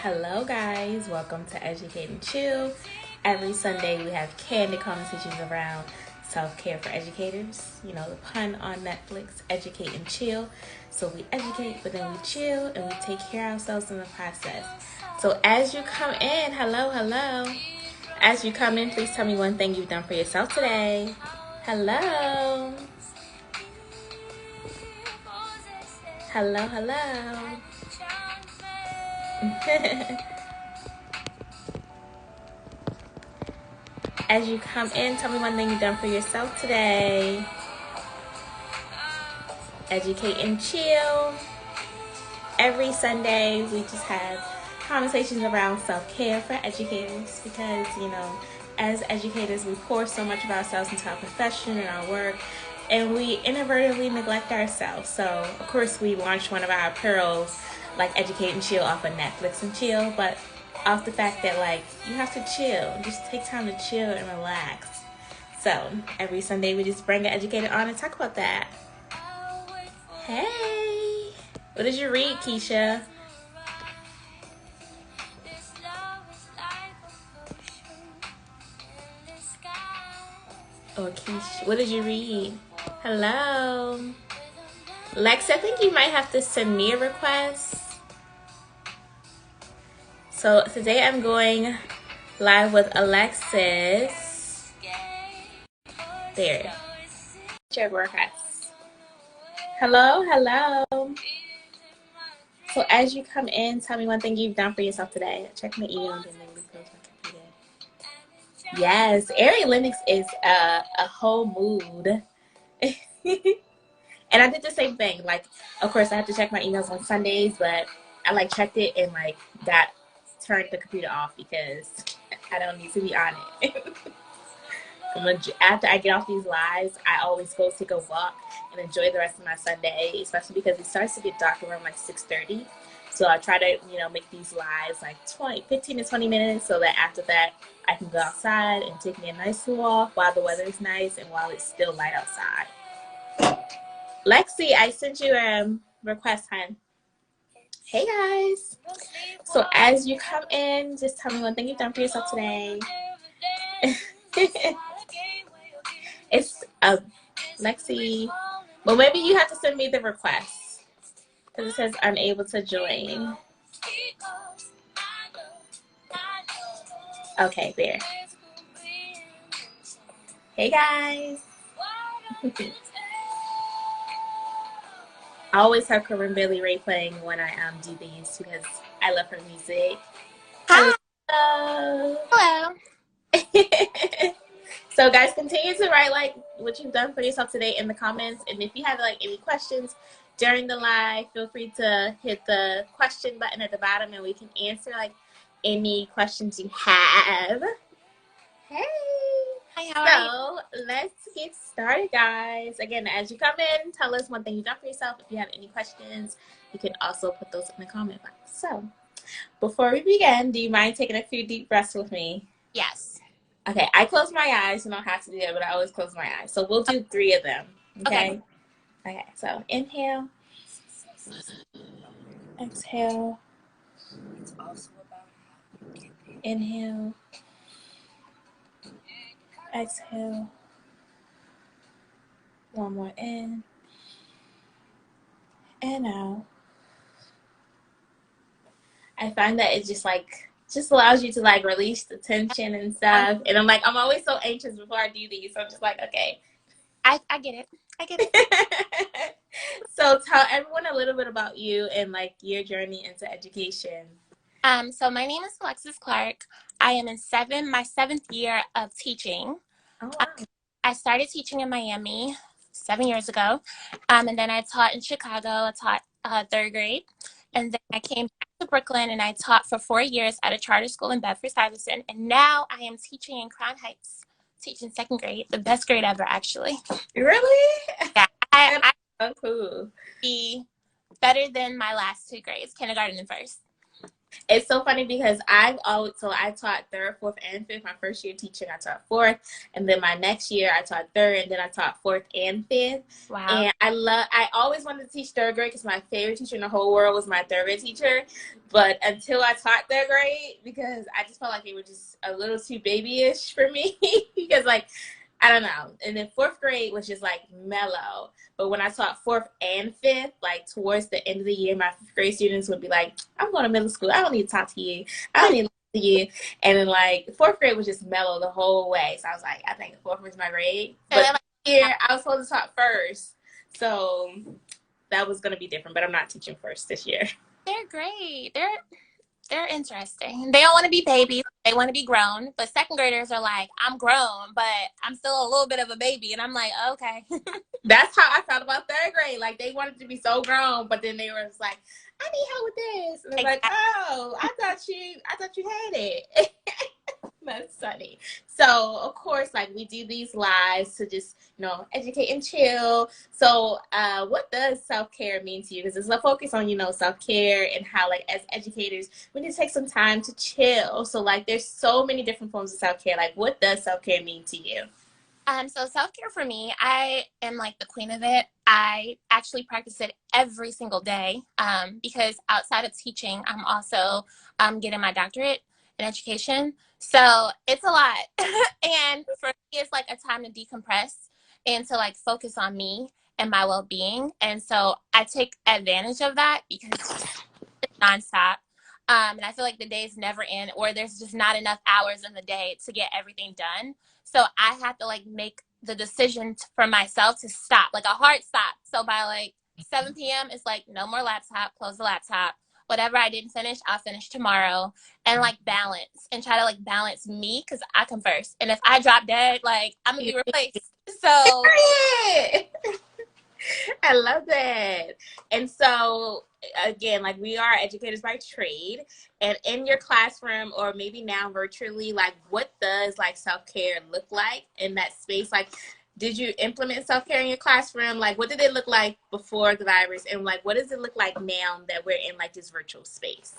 Hello guys, welcome to Educate and Chill. Every Sunday we have candid conversations around self-care for educators. You know, the pun on Netflix, Educate and Chill. So we educate, but then we chill and we take care of ourselves in the process. So as you come in, hello. As you come in, please tell me one thing you've done for yourself today. Hello. Hello. As you come in, tell me one thing you've done for yourself today. Educate and chill. Every Sunday, we just have conversations around self-care for educators because, as educators, we pour so much of ourselves into our profession and our work, and we inadvertently neglect ourselves. So, of course, we launched one of our pearls, like Educate and Chill, off of Netflix and chill, but off the fact that, you have to chill. Just take time to chill and relax. So, every Sunday, we just bring an educator on and talk about that. Hey! What did you read, Keisha? Oh, Keisha, what did you read? Hello? Lex, I think you might have to send me a request. So today I'm going live with Alexis. There. Check request. Hello. So as you come in, tell me one thing you've done for yourself today. Check my email and then we close my computer. Yes, Ari Lennox is a whole mood. And I did the same thing. Of course, I have to check my emails on Sundays, but I checked it and turned the computer off because I don't need to be on it. After I get off these lives, I always go take a walk and enjoy the rest of my Sunday, especially because it starts to get dark around 6:30. So I try to, make these lives 15 to 20 minutes so that after that I can go outside and take me a nice walk while the weather is nice and while it's still light outside. Lexi, I sent you a request, hon. Hey guys. So as you come in, just tell me one thing you've done for yourself today. It's Lexi. Well, maybe you have to send me the request because it says unable to join. Okay, there. Hey guys. I always have Corinne Bailey Ray playing when I do these because I love her music. Hi. Hello. So guys, continue to write what you've done for yourself today in the comments, and if you have any questions during the live, feel free to hit the question button at the bottom and we can answer any questions you have. Hey. Hi, how are you? Let's get started, guys. Again, as you come in, tell us one thing you've done for yourself. If you have any questions, you can also put those in the comment box. So, before we begin, do you mind taking a few deep breaths with me? Yes. Okay, I close my eyes. You don't have to do that, but I always close my eyes. So we'll do 3 of them. Okay? Okay, so inhale. Exhale. Inhale. Exhale. One more in. And out. I find that it just allows you to release the tension and stuff. And I'm always so anxious before I do these. So I'm just okay. I get it. So tell everyone a little bit about you and your journey into education. So my name is Alexis Clark. I am in my 7th year of teaching. Oh, wow. I started teaching in Miami 7 years ago. And then I taught in Chicago. I taught 3rd grade. And then I came back to Brooklyn and I taught for 4 years at a charter school in Bedford-Stuyvesant. And now I am teaching in Crown Heights, teaching 2nd grade, the best grade ever, actually. Really? Yeah. I so cool. be better than my last 2 grades, kindergarten and first. It's so funny because I taught third, fourth, and fifth. My first year teaching, I taught fourth, and then my next year I taught third, and then I taught fourth and fifth. Wow. And I always wanted to teach third grade because my favorite teacher in the whole world was my third grade teacher. But until I taught third grade, because I just felt like they were just a little too babyish for me, because like I don't know. And then fourth grade was just like mellow. But when I taught fourth and fifth, like towards the end of the year, my fifth grade students would be like, I'm going to middle school. I don't need to talk to you. I don't need to listen to you. And then like fourth grade was just mellow the whole way. So I was like, I think fourth was my grade. And But then, like, here I was supposed to talk first. So that was going to be different. But I'm not teaching first this year. they're great. They're interesting. They don't want to be babies. They want to be grown. But second graders are like, I'm grown, but I'm still a little bit of a baby. And I'm like, okay. That's how I felt about third grade. Like they wanted to be so grown, but then they were just like, I need help with this. And I was like, oh, I thought you had it. That's funny. So of course, like we do these lives to just, educate and chill. So what does self-care mean to you? Because it's a focus on, self-care and how like as educators, we need to take some time to chill. So like there's so many different forms of self-care. Like what does self-care mean to you? So self-care for me, I am like the queen of it. I actually practice it every single day because outside of teaching, I'm also getting my doctorate in education. So it's a lot. And for me, it's like a time to decompress and to like focus on me and my well-being. And so I take advantage of that because it's nonstop. And I feel like the days never end or there's just not enough hours in the day to get everything done. So I have to like make the decision for myself to stop, like a hard stop. So by like 7 p.m., it's like no more laptop, close the laptop. Whatever I didn't finish, I'll finish tomorrow. And like balance and try to like balance me because I come first. And if I drop dead, like I'm gonna be replaced. So I love that. And so, again, like we are educators by trade, and in your classroom or maybe now virtually, like what does like self-care look like in that space? Like, did you implement self-care in your classroom? Like, what did it look like before the virus? And like, what does it look like now that we're in like this virtual space?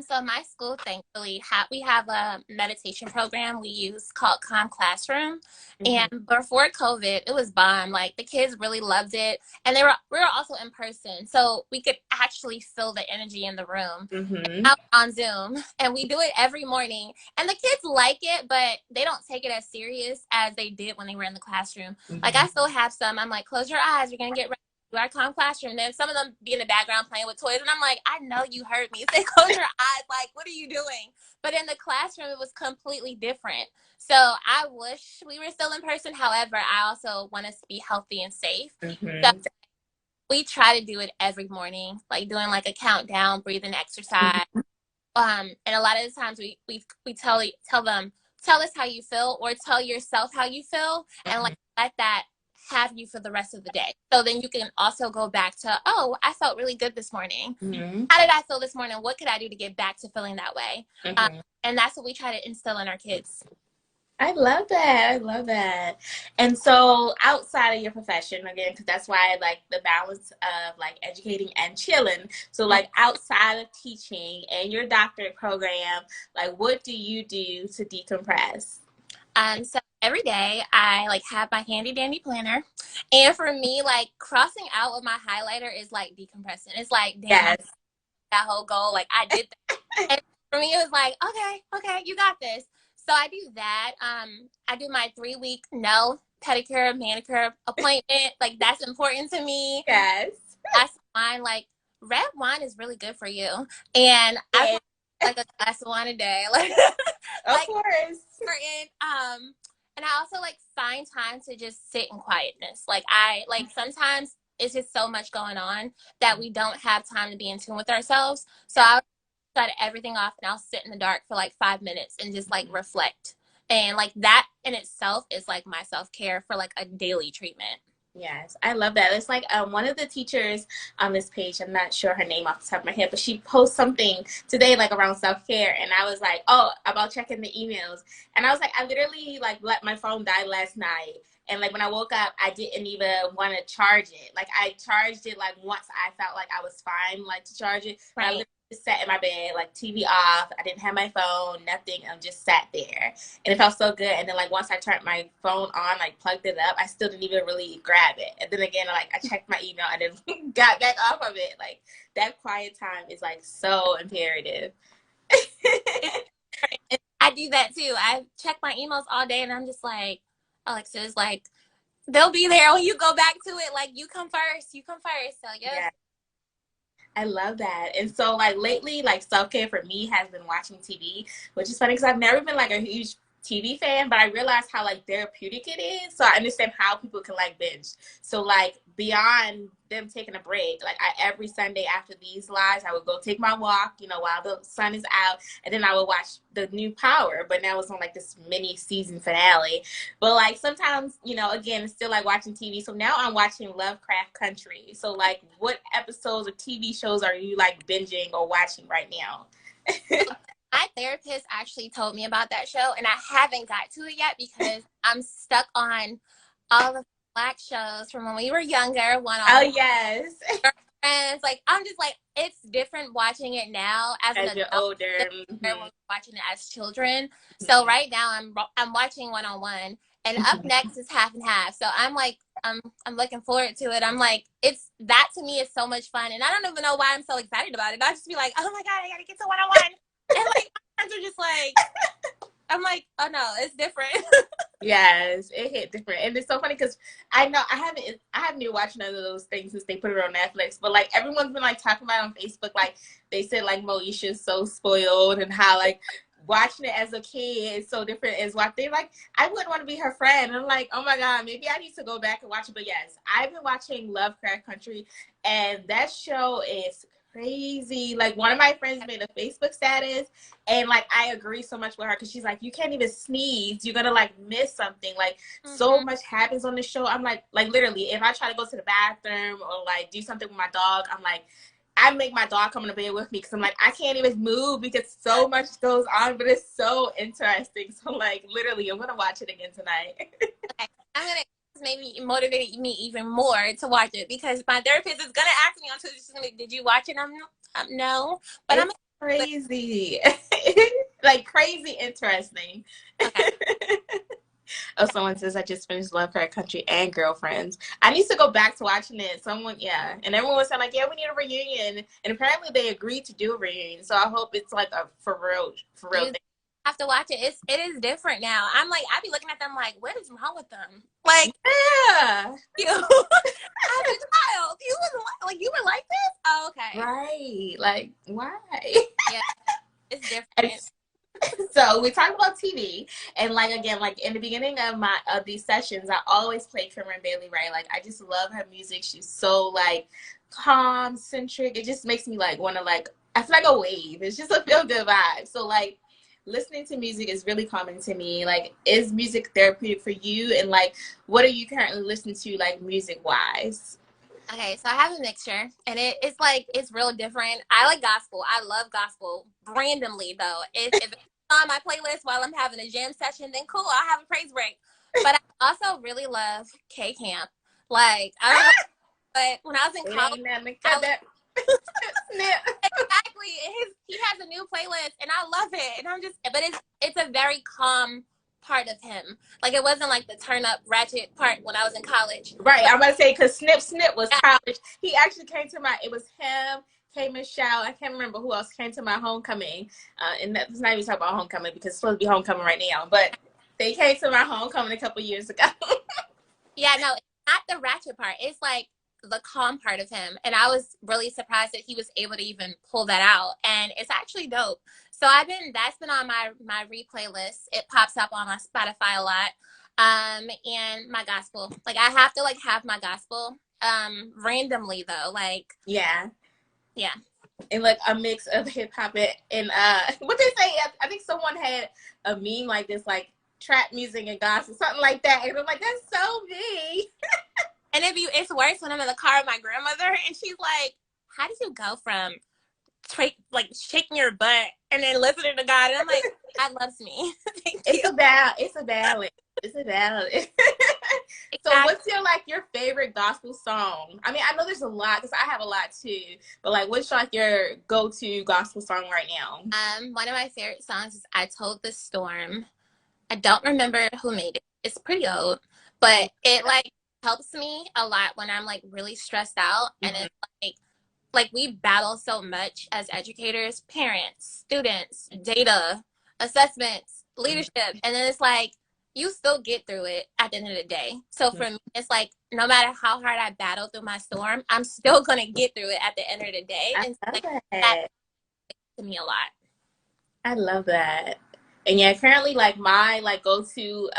So my school, thankfully, we have a meditation program we use called Calm Classroom. Mm-hmm. And before COVID, it was bomb. Like the kids really loved it, and we were also in person, so we could actually feel the energy in the room. Mm-hmm. Out on Zoom, and we do it every morning. And the kids like it, but they don't take it as serious as they did when they were in the classroom. Like I still have some. I'm like, close your eyes. You're gonna get ready to our calm classroom. And then some of them be in the background playing with toys, and I'm like, I know you heard me. Say, close your eyes. Like, what are you doing? But in the classroom, it was completely different. So I wish we were still in person. However, I also want us to be healthy and safe. So Mm-hmm. we try to do it every morning, like doing like a countdown, breathing exercise. And a lot of the times we tell them, tell us how you feel or tell yourself how you feel, and like let that have you for the rest of the day. So then you can also go back to, oh, I felt really good this morning. Mm-hmm. How did I feel this morning? What could I do to get back to feeling that way? Mm-hmm. And that's what we try to instill in our kids. I love that. I love that. And so outside of your profession, again, because that's why I like the balance of like educating and chilling. So like outside of teaching and your doctorate program, like what do you do to decompress? So every day I like have my handy dandy planner. And for me, like crossing out with my highlighter is like decompressing. It's like, damn, Yes. that whole goal. Like I did that. And for me, it was like, okay, you got this. So I do that. I do my 3-week nail pedicure, manicure appointment. Like that's important to me. Yes. Glass of wine, like red wine is really good for you. And I Yes. like a glass of wine a day. Like Of like course. important. And I also like find time to just sit in quietness. Like I like sometimes it's just so much going on that we don't have time to be in tune with ourselves. So I'll shut everything off and I'll sit in the dark for like 5 minutes and just like reflect. And like that in itself is like my self-care for like a daily treatment. Yes, I love that. It's like one of the teachers on this page, I'm not sure her name off the top of my head, but she posts something today like around self-care, and I was like, oh, about checking the emails. And I was like, I literally like let my phone die last night. And like when I woke up, I didn't even want to charge it. Like I charged it like once I felt like I was fine, like to charge it. But I Right. literally just sat in my bed, like TV off. I didn't have my phone, nothing. I just sat there, and it felt so good. And then like once I turned my phone on, like plugged it up, I still didn't even really grab it. And then again, like I checked my email and then got back off of it. Like that quiet time is like so imperative. I do that too. I check my emails all day and I'm just like, Alexis, like, they'll be there when you go back to it. Like, you come first. You come first. So, yes. Yeah. I love that. And so like lately, like self-care for me has been watching TV, which is funny because I've never been like a huge TV fan, but I realized how like therapeutic it is. So I understand how people can like binge. So like beyond them taking a break, like every Sunday after these lives, I would go take my walk, you know, while the sun is out, and then I would watch the new Power, but now it's on like this mini season finale. But like sometimes, you know, again, it's still like watching TV. So now I'm watching Lovecraft Country. So like what episodes or TV shows are you like binging or watching right now? My therapist actually told me about that show, and I haven't got to it yet because I'm stuck on all the Black shows from when we were younger. Oh, yes. Friends. Like, I'm just like, it's different watching it now as an you're adult older. When we're watching it as children. So right now I'm watching one-on-one, and up next is half and half. So I'm like, I'm looking forward to it. I'm like, it's that to me is so much fun, and I don't even know why I'm so excited about it. I just be like, oh my god, I gotta get to one-on-one. And like my friends are just like, I'm like, oh no, it's different. Yes, it hit different, and it's so funny because I know I haven't even watched none of those things since they put it on Netflix. But like everyone's been like talking about it on Facebook, like they said like Moesha's so spoiled, and how like watching it as a kid is so different as what they like. I wouldn't want to be her friend. And I'm like, oh my god, maybe I need to go back and watch it. But yes, I've been watching Lovecraft Country, and that show is crazy. Like one of my friends made a Facebook status, and like I agree so much with her because she's like, you can't even sneeze, you're gonna like miss something. Like so much happens on the show. I'm like literally, if I try to go to the bathroom or like do something with my dog, I'm like, I make my dog come to bed with me because I'm like, I can't even move because so much goes on, but it's so interesting. So like literally, I'm gonna watch it again tonight. Okay. I'm gonna maybe motivated me even more to watch it because my therapist is gonna ask me on Tuesday, she's gonna be, did you watch it? I'm no, but it's crazy. Like crazy interesting. Okay. Oh, someone says I just finished Lovecraft Country and Girlfriends. I need to go back to watching it. Someone, yeah, and everyone was saying like, yeah, we need a reunion, and apparently they agreed to do a reunion. So I hope it's like a for real thing. Have to watch it. It is different now. I'm like, I be looking at them like, what is wrong with them? Like, yeah, you, as a child, you were like this. Oh, okay, right? Like, why? Yeah, it's different. So we talked about TV, and like again, like in the beginning of these sessions, I always play Cameron Bailey, right? Like I just love her music. She's so like calm, centric. It just makes me like want to like, I feel like a wave. It's just a feel good vibe. So like listening to music is really calming to me. Like, is music therapeutic for you? And like, what are you currently listening to, like music wise? Okay, so I have a mixture, and it's like, it's real different. I like gospel. I love gospel. Randomly, though. If it's on my playlist while I'm having a jam session, then cool, I'll have a praise break. But I also really love K-Camp. Like, I don't know, but when I was in college, exactly, he has a new playlist, and I love it. And I'm just, but it's a very calm part of him. Like it wasn't like the turn up ratchet part when I was in college. Right, I'm gonna say because Snip was college. He actually came to it was him, K Michelle, I can't remember who else came to my homecoming. And that's not even talking about homecoming because it's supposed to be homecoming right now. But they came to my homecoming a couple years ago. Yeah, no, it's not the ratchet part. It's like the calm part of him. And I was really surprised that he was able to even pull that out. And it's actually dope. So that's been on my replay list. It pops up on my Spotify a lot. And my gospel. Like I have to like have my gospel. Randomly though. Like yeah. Yeah. And like a mix of hip hop and what they say, I think someone had a meme like this, like trap music and gospel, something like that. And I'm like, that's so me. And it's worse when I'm in the car with my grandmother and she's like, how did you go from like shaking your butt and then listening to God? And I'm like, God loves me. It's a balance. It's a balance. So what's your favorite gospel song? I mean, I know there's a lot because I have a lot too, but like, what's like your go-to gospel song right now? One of my favorite songs is "I Told the Storm." I don't remember who made it. It's pretty old, but it like helps me a lot when I'm like really stressed out, and Mhm. it's like we battle so much as educators, parents, students, data, assessments, leadership, and then it's like you still get through it at the end of the day. So for me, it's like no matter how hard I battle through my storm, I'm still gonna get through it at the end of the day, I and love like that that. to me a lot. I love that. And yeah, currently like my like go-to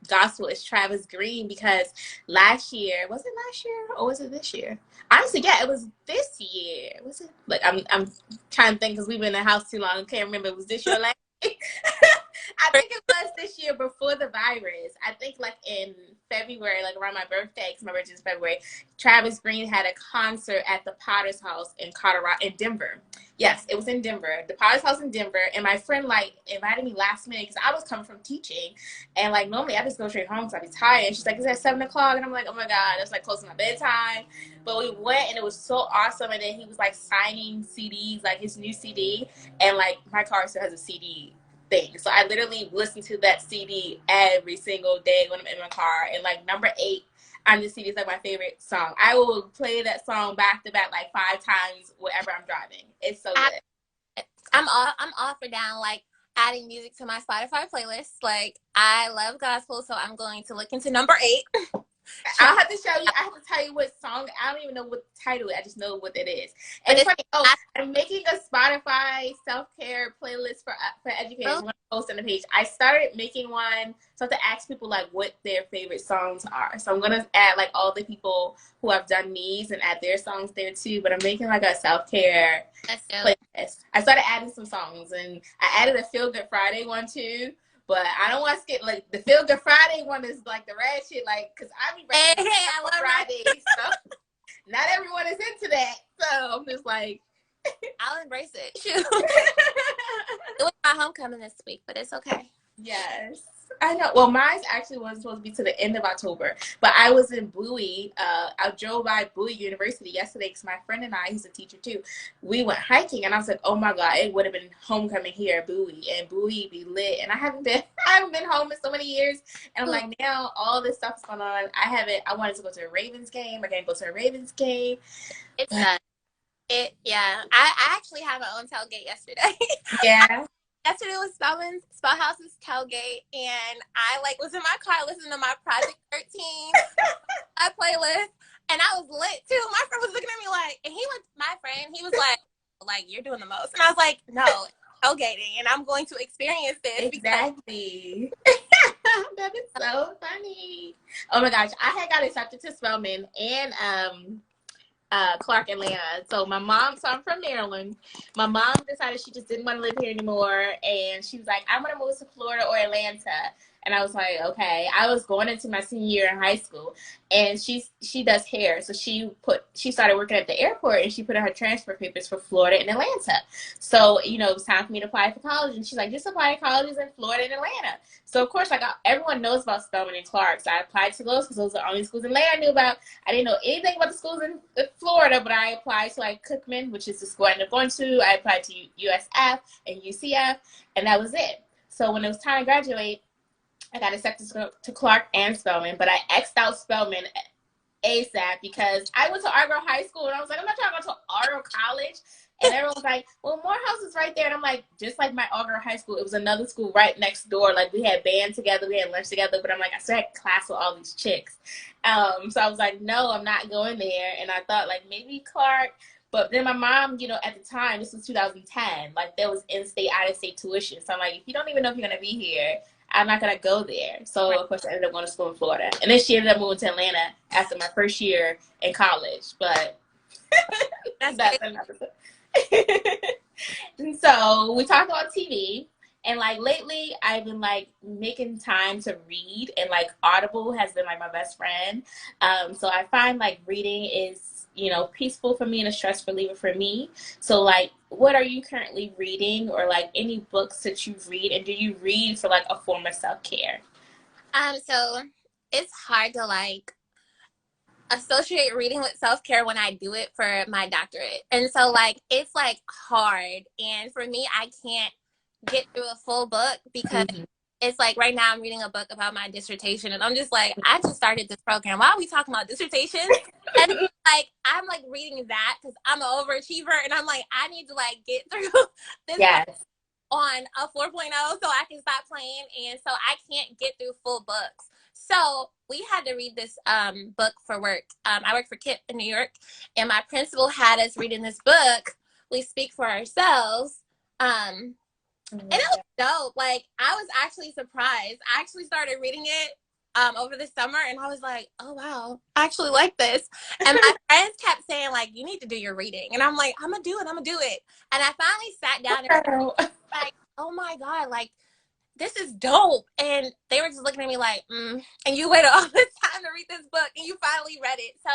gospel is Travis Green because last year, was it last year or was it this year? Honestly, yeah, it was this year. Was it? Like I'm trying to think because we've been in the house too long. I can't remember. It was this year or last year? I think it was this year before the virus. I think like in February, like around my birthday, because my birthday is February, Travis Green had a concert at the Potter's House in Colorado, in Denver. Yes, it was in Denver, the Potter's House in Denver. And my friend like invited me last minute because I was coming from teaching, and like normally I just go straight home because I be tired. And she's like, "Is that 7 o'clock?" And I'm like, "Oh my god, it's like close to my bedtime." But we went and it was so awesome. And then he was like signing CDs, like his new CD, and like my car still has a CD thing. So I literally listen to that CD every single day when I'm in my car. And like number 8 on the CD is like my favorite song. I will play that song back to back like 5 times wherever I'm driving. It's so I, good. I'm all for down like adding music to my Spotify playlist. Like I love gospel, so I'm going to look into number 8. I'll have to show you. I have to tell you what song. I don't even know what the title is. I just know what it is. And But it's it's funny. Oh, I, I'm making a Spotify self-care playlist for educators. I'm gonna post on the page. I started making one so I have to ask people like what their favorite songs are. So I'm gonna add like all the people who have done these and add their songs there too. But I'm making like a self-care that's dope. playlist. I started adding some songs and I added a Feel Good Friday one too. But I don't want to skip like the Feel Good Friday one is like the rad shit, like because I be Hey, ready hey, I on love that. Fridays. So not everyone is into that. So I'm just like, I'll embrace it. Shoot. It was my homecoming this week, but it's okay. yes. I know. Well, mine actually was supposed to be to the end of October, but I was in Bowie. I drove by Bowie University yesterday because my friend and I, he's a teacher too, we went hiking, and I was like, oh my god, it would have been homecoming here at Bowie, and Bowie be lit. And I haven't been home in so many years, and I'm like, now all this stuff's going on. I wanted to go to a Ravens game. I can't go to a Ravens game. It's But yeah. I actually had my own tailgate yesterday. yeah. Yesterday was Spellhouse's tailgate, and I like was in my car listening to my Project 13 my playlist, and I was lit too. My friend was looking at me like, and he was like you're doing the most, and I was like, no, tailgating, and I'm going to experience this because Exactly. That is so funny. Oh my gosh, I had got accepted to Spelman and Clark, Atlanta. So I'm from Maryland. My mom decided she just didn't want to live here anymore, and she was like, "I'm gonna move to Florida or Atlanta." And I was like, "Okay." I was going into my senior year in high school, and she does hair, so she started working at the airport, and she put in her transfer papers for Florida and Atlanta. So it was time for me to apply for college, and she's like, "Just apply to colleges in Florida and Atlanta." So of course, everyone knows about Spelman and Clark, so I applied to those because those are the only schools in Atlanta I knew about. I didn't know anything about the schools in Florida, but I applied to like Cookman, which is the school I ended up going to. I applied to USF and UCF, and that was it. So when it was time to graduate, I got accepted to Clark and Spelman, but I X'd out Spelman ASAP because I went to Argo High School, and I was like, I'm not trying to go to Argo College. And everyone was like, well, Morehouse is right there. And I'm like, just like my Argo High School, it was another school right next door. Like, we had band together, we had lunch together, but I'm like, I still had class with all these chicks. So I was like, no, I'm not going there. And I thought, like, maybe Clark. But then my mom, at the time, this was 2010, like, there was in-state, out-of-state tuition. So I'm like, if you don't even know if you're going to be here, I'm not going to go there. So, of course, I ended up going to school in Florida. And then she ended up moving to Atlanta after my first year in college. But that's another thing. And so we talked about TV, and like lately I've been like making time to read, and like Audible has been like my best friend. So I find like reading is peaceful for me and a stress reliever for me. So like, what are you currently reading, or like any books that you read, and do you read for like a form of self-care? so it's hard to like associate reading with self-care when I do it for my doctorate. And so like it's like hard. And for me, I can't get through a full book because Mhm. it's like right now I'm reading a book about my dissertation and I'm just like, I just started this program. Why are we talking about dissertations? And like I'm like reading that because I'm an overachiever and I'm like, I need to like get through this Yes. on a 4.0 so I can stop playing. And so I can't get through full books. So we had to read this book for work. I work for KIP in New York, and my principal had us reading this book, We Speak for Ourselves. And it was dope. Like, I was actually surprised. I actually started reading it over the summer, and I was like, oh, wow, I actually like this. And my friends kept saying, like, you need to do your reading. And I'm like, I'm going to do it. I'm going to do it. And I finally sat down and Girl. like, oh my God, like this is dope. And they were just looking at me like, and you waited all this time to read this book and you finally read it. So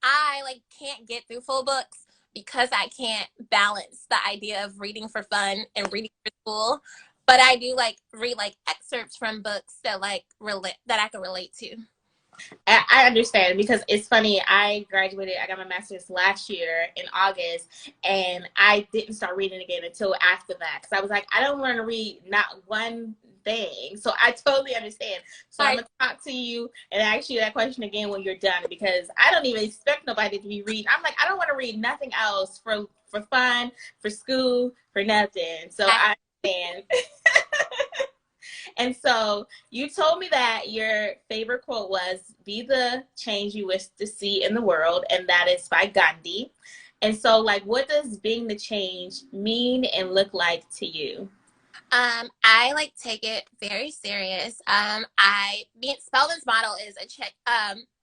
I like can't get through full books because I can't balance the idea of reading for fun and reading for school. But I do like read like excerpts from books that like relate that I can relate to. I understand because it's funny. I graduated, I got my master's last year in August, and I didn't start reading again until after that because I was like, I don't want to read not one thing. So I totally understand. So I'm Like, going to talk to you and ask you that question again when you're done because I don't even expect nobody to be reading. I'm like, I don't want to read nothing else for fun, for school, for nothing. So I understand. And so you told me that your favorite quote was, be the change you wish to see in the world. And that is by Gandhi. And so, like, what does being the change mean and look like to you? I like take it very serious. Spelman's model is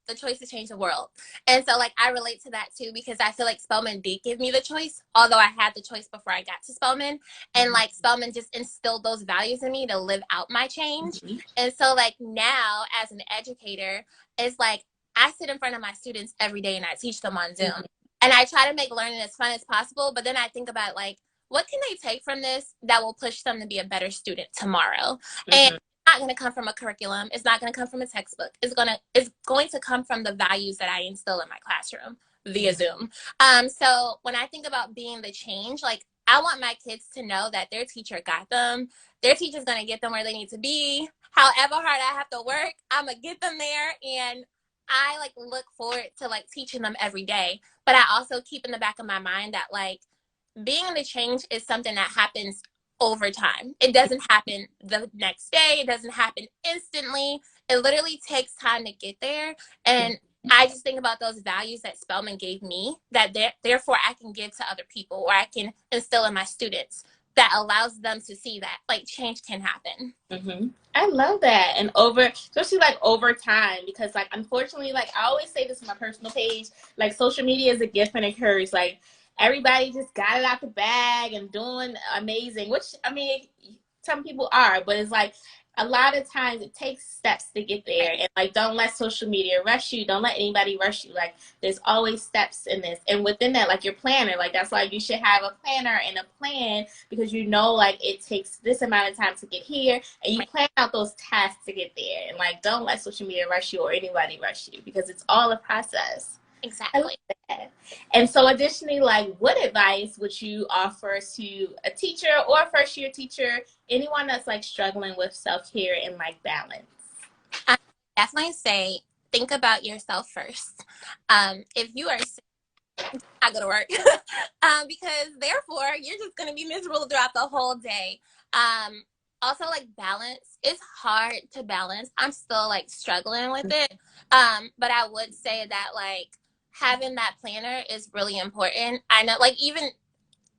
the choice to change the world. And so like I relate to that too because I feel like Spelman did give me the choice, although I had the choice before I got to Spelman. And like Spelman just instilled those values in me to live out my change. Mm-hmm. And so like now as an educator, it's like I sit in front of my students every day and I teach them on Zoom. And I try to make learning as fun as possible, but then I think about like what can they take from this that will push them to be a better student tomorrow? And Mm-hmm. it's not going to come from a curriculum. It's not going to come from a textbook. It's going to come from the values that I instill in my classroom via Zoom. So when I think about being the change, like I want my kids to know that their teacher got them. Their teacher's going to get them where they need to be. However hard I have to work, I'm going to get them there. And I like look forward to like teaching them every day. But I also keep in the back of my mind that like being in the change is something that happens over time. It doesn't happen the next day. It doesn't happen instantly. It literally takes time to get there. And I just think about those values that Spelman gave me that therefore I can give to other people or I can instill in my students that allows them to see that like change can happen. Mm-hmm. I love that. And especially like over time, because like, unfortunately, like I always say this on my personal page, like social media is a gift and a curse. Like everybody just got it out the bag and doing amazing, which I mean, some people are, but it's like a lot of times it takes steps to get there. And like, don't let social media rush you. Don't let anybody rush you. Like, there's always steps in this. And within that, like your planner, like that's why you should have a planner and a plan because you know, like it takes this amount of time to get here and you plan out those tasks to get there. And like, don't let social media rush you or anybody rush you because it's all a process. I love Exactly. that. And so additionally, like what advice would you offer to a teacher or a first year teacher, anyone that's like struggling with self-care and like balance? I definitely say think about yourself first. If you are not go to work because therefore you're just going to be miserable throughout the whole day. Also like balance, it's hard to balance. I'm still like struggling with it. But I would say that like having that planner is really important. I know like even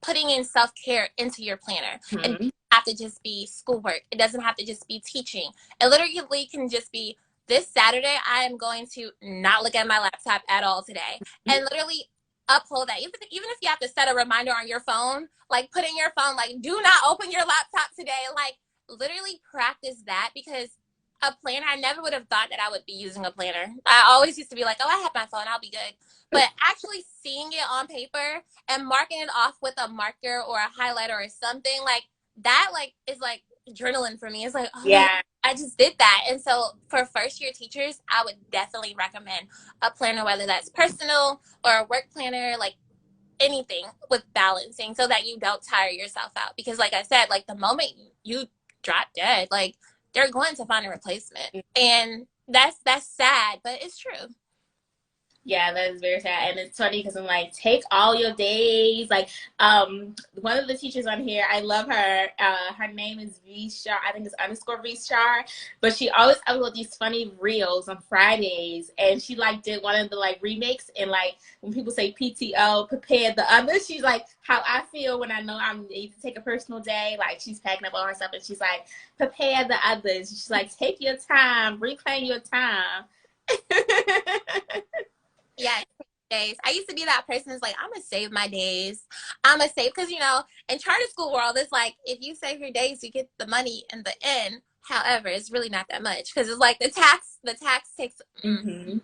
putting in self-care into your planner. It Mm-hmm. doesn't have to just be schoolwork. It doesn't have to just be teaching. It literally can just be this Saturday, I am going to not look at my laptop at all today. And literally uphold that. Even if you have to set a reminder on your phone, like put in your phone, like do not open your laptop today. Like literally practice that because a planner, I never would have thought that I would be using a planner. I always used to be like, oh, I have my phone, I'll be good. But actually seeing it on paper and marking it off with a marker or a highlighter or something like that, like is like adrenaline for me. It's like, oh my God, Yeah. I just did that. And so for first year teachers, I would definitely recommend a planner, whether that's personal or a work planner, like anything with balancing so that you don't tire yourself out. Because like I said, like the moment you drop dead, like they're going to find a replacement. And that's sad, but it's true. Yeah, that is very sad. And it's funny because I'm like, take all your days. Like, one of the teachers on here, I love her. Her name is V Shar. I think it's underscore V Shar. But she always uploads these funny reels on Fridays. And she like did one of the like remakes. And like when people say PTO, prepare the others, she's like, how I feel when I know I'm need to take a personal day. Like she's packing up all her stuff and she's like, prepare the others. She's like, take your time, reclaim your time. Yeah, days. I used to be that person who's like, I'm gonna save my days. I'm gonna save because in charter school world, it's like if you save your days, you get the money in the end. However, it's really not that much because it's like the tax takes. Mm-hmm.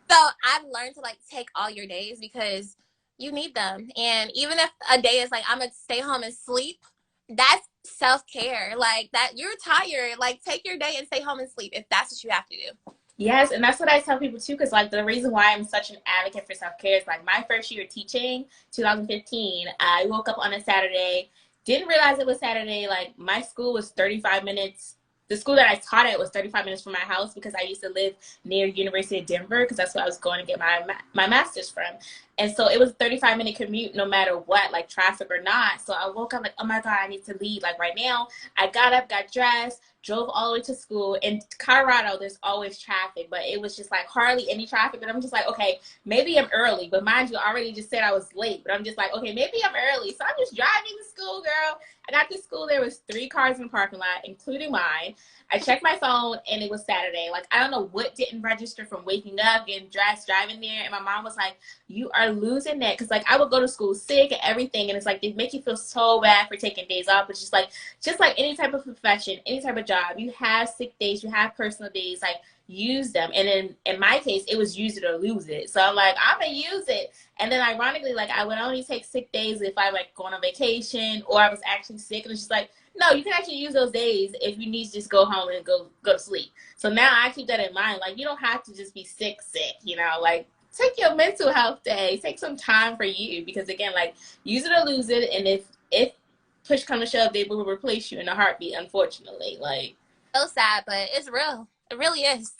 So I've learned to like take all your days because you need them, and even if a day is like I'm gonna stay home and sleep, that's self-care. Like that, you're tired. Like take your day and stay home and sleep if that's what you have to do. Yes, and that's what I tell people too, because like the reason why I'm such an advocate for self-care is like my first year teaching, 2015, I woke up on a Saturday, didn't realize it was Saturday. Like my school was 35 minutes. The school that I taught at was 35 minutes from my house because I used to live near University of Denver because that's where I was going to get my master's from. And so it was a 35-minute commute no matter what, like traffic or not. So I woke up like, oh my God, I need to leave. Like right now, I got up, got dressed, drove all the way to school. In Colorado, there's always traffic, but it was just like hardly any traffic. But I'm just like, okay, maybe I'm early. But mind you, I already just said I was late. But I'm just like, okay, maybe I'm early. So I'm just driving to school, girl. I got to school. There was 3 cars in the parking lot, including mine. I checked my phone, and it was Saturday. Like, I don't know what didn't register from waking up, getting dressed, driving there. And my mom was like, you are losing it. Because, like, I would go to school sick and everything. And it's like, they make you feel so bad for taking days off. It's just like any type of profession, any type of job, you have sick days, you have personal days, like use them. And then in my case, it was use it or lose it. So I'm like, I'm gonna use it. And then ironically, like I would only take sick days if I like going on vacation or I was actually sick. And it's just like, no, you can actually use those days if you need to just go home and go to sleep. So now I keep that in mind. Like you don't have to just be sick, like take your mental health day, take some time for you, because again, like use it or lose it. And if push come to shove, they will replace you in a heartbeat, unfortunately. Like So sad, but it's real. It really is.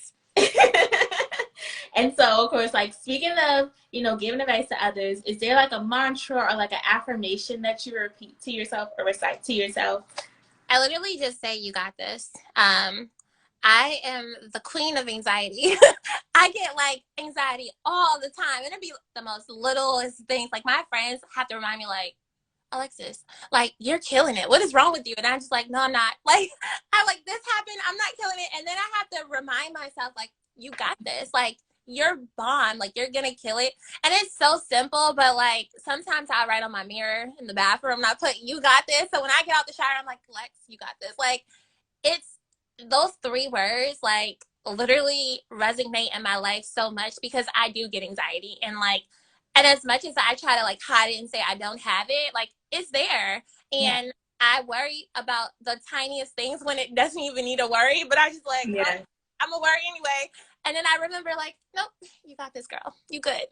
And so, of course, like speaking of, giving advice to others, is there like a mantra or like an affirmation that you repeat to yourself or recite to yourself? I literally just say, you got this. I am the queen of anxiety. I get like anxiety all the time. It'll be the most littlest things. Like my friends have to remind me like, Alexis, like you're killing it. What is wrong with you? And I'm just like, no, I'm not. Like I'm like, this happened. I'm not killing it. And then I have to remind myself, like, you got this. Like you're bomb. Like you're gonna kill it. And it's so simple, but like sometimes I write on my mirror in the bathroom and I put, you got this. So when I get out the shower, I'm like, Lex, you got this. Like it's those 3 words like literally resonate in my life so much because I do get anxiety and as much as I try to like hide it and say I don't have it, like it's there. Yeah. And I worry about the tiniest things when it doesn't even need a worry, but I just like, Yeah. oh, I'm a worry anyway. And then I remember like, nope, you got this, girl. You good.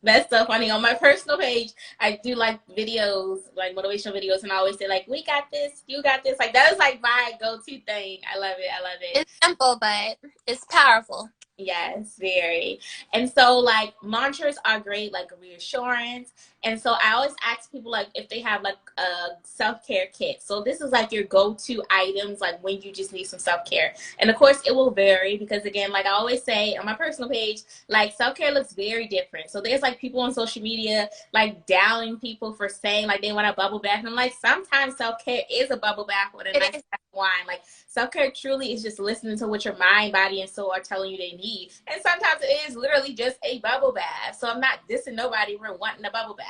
That's so funny. On my personal page, I do like videos, like motivational videos, and I always say like, "We got this, you got this." Like that is like my go-to thing. I love it. I love it. It's simple, but it's powerful. Yes, very. And so like mantras are great, like reassurance. And so I always ask people like if they have like a self-care kit. So this is like your go-to items like when you just need some self-care. And of course it will vary because again, like I always say on my personal page, like self-care looks very different. So there's like people on social media like downing people for saying like they want a bubble bath. And I'm like, sometimes self-care is a bubble bath with a nice glass of wine. Like self-care truly is just listening to what your mind, body, and soul are telling you they need. And sometimes it is literally just a bubble bath. So I'm not dissing nobody for wanting a bubble bath.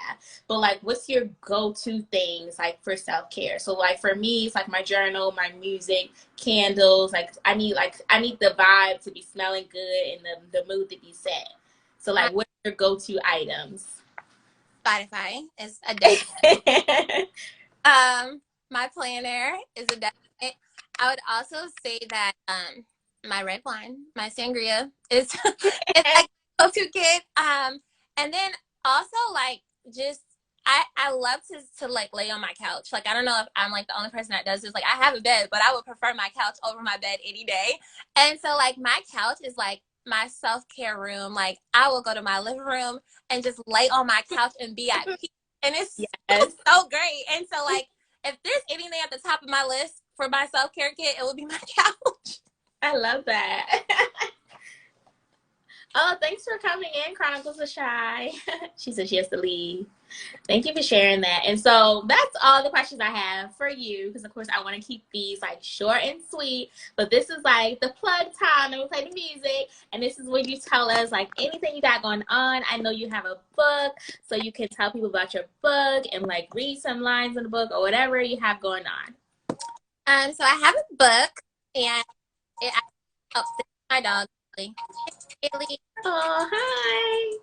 But like, what's your go-to things like for self-care? So like for me, it's like my journal, my music, candles. Like I need the vibe to be smelling good and the mood to be set. So like, what are your go-to items? Spotify is a definite. My planner is a definite. I would also say that my red wine, my sangria, is it's like go-to kid. And then also like just I love to like lay on my couch. Like I don't know if I'm like the only person that does this. Like I have a bed, but I would prefer my couch over my bed any day. And so like my couch is like my self-care room. Like I will go to my living room and just lay on my couch and be at peace. And it's Yes. so great. And so like if there's anything at the top of my list for my self-care kit, it would be my couch. I love that. Oh, thanks for coming in, Chronicles of Shy. She said she has to leave. Thank you for sharing that. And so that's all the questions I have for you, because of course I want to keep these like short and sweet. But this is like the plug time, and we play the music. And this is when you tell us like anything you got going on. I know you have a book, so you can tell people about your book and like read some lines in the book or whatever you have going on. So I have a book, and it helps my dog. Haley. Oh, hi.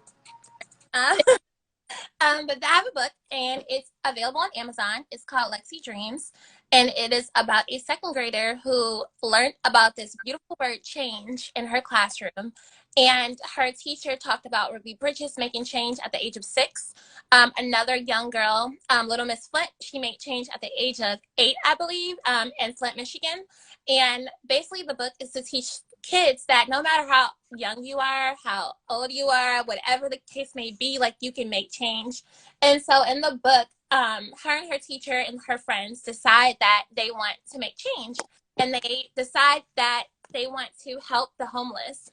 But I have a book, and it's available on Amazon. It's called Lexi Dreams, and it is about a second grader who learned about this beautiful word change in her classroom. And her teacher talked about Ruby Bridges making change at the age of 6. Another young girl, Little Miss Flint, she made change at the age of 8, I believe, in Flint, Michigan. And basically the book is to teach kids that no matter how young you are, how old you are, whatever the case may be, like you can make change. And so in the book, her and her teacher and her friends decide that they want to make change, and they decide that they want to help the homeless.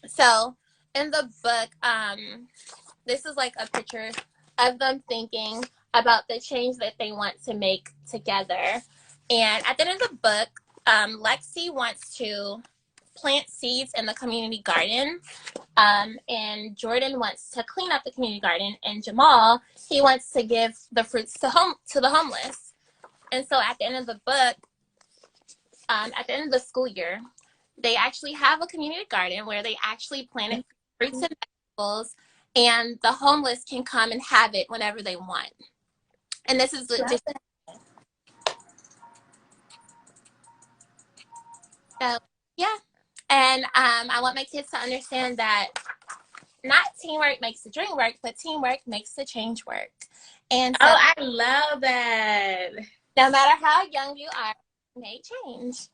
So in the book, this is like a picture of them thinking about the change that they want to make together. And at the end of the book, Lexi wants to plant seeds in the community garden, and Jordan wants to clean up the community garden, and Jamal, he wants to give the fruits to the homeless. And so at the end of the book, at the end of the school year, they actually have a community garden where they actually planted fruits and vegetables, and the homeless can come and have it whenever they want. And this is just so, yeah. And I want my kids to understand that not teamwork makes the dream work, but teamwork makes the change work. And so, I love that. no matter how young you are, make change.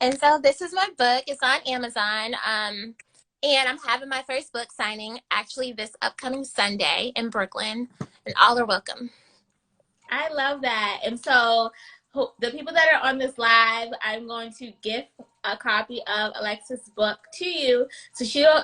And so this is my book. It's on Amazon. And I'm having my first book signing actually this upcoming Sunday in Brooklyn. And all are welcome. I love that. And so the people that are on this live, I'm going to gift a copy of Alexis' book to you. So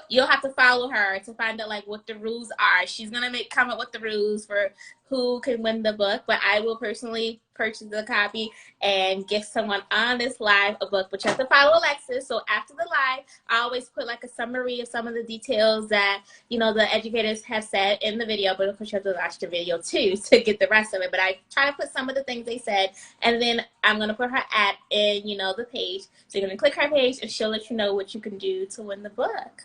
you'll have to follow her to find out like what the rules are. She's gonna come up with the rules for who can win the book, but I will personally purchase the copy and gift someone on this live a book. But you have to follow Alexis. So after the live, I always put like a summary of some of the details that the educators have said in the video, but of course you have to watch the video too to get the rest of it. But I try to put some of the things they said, and then I'm gonna put her at in the page. So you're gonna click her page, and she'll let you know what you can do to win the book.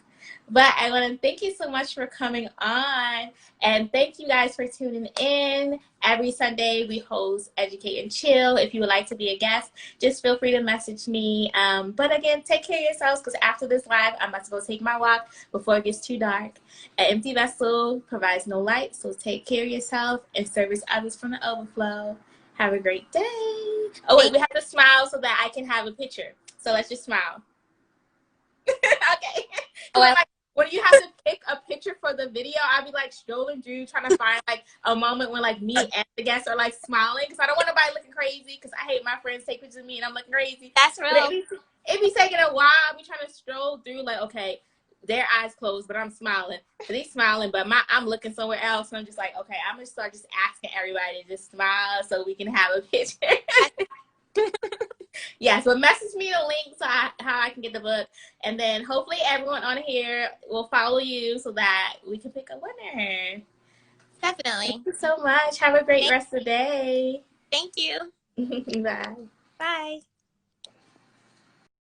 But I want to thank you so much for coming on, and thank you guys for tuning in. Every Sunday we host Educate and Chill. If you would like to be a guest, just feel free to message me. But again, take care of yourselves, because after this live, I'm about to go take my walk before it gets too dark. An empty vessel provides no light, so take care of yourself and service others from the overflow. Have a great day. Oh, wait, we have to smile so that I can have a picture. So let's just smile. Okay. When you have to pick a picture for the video, I'll be like strolling through trying to find like a moment when like me and the guests are like smiling, because I don't want nobody looking crazy, because I hate my friends take pictures of me and I'm looking crazy. That's real. It be taking a while. I'll be trying to stroll through like, okay, their eyes closed, but I'm smiling. But he's smiling, but I'm looking somewhere else. And I'm just like, okay, I'm going to start just asking everybody to just smile so we can have a picture. Yeah, so message me the link so how I can get the book. And then hopefully everyone on here will follow you so that we can pick a winner. Definitely. Thank you so much. Have a great rest of the day. Thank you. Bye. Bye.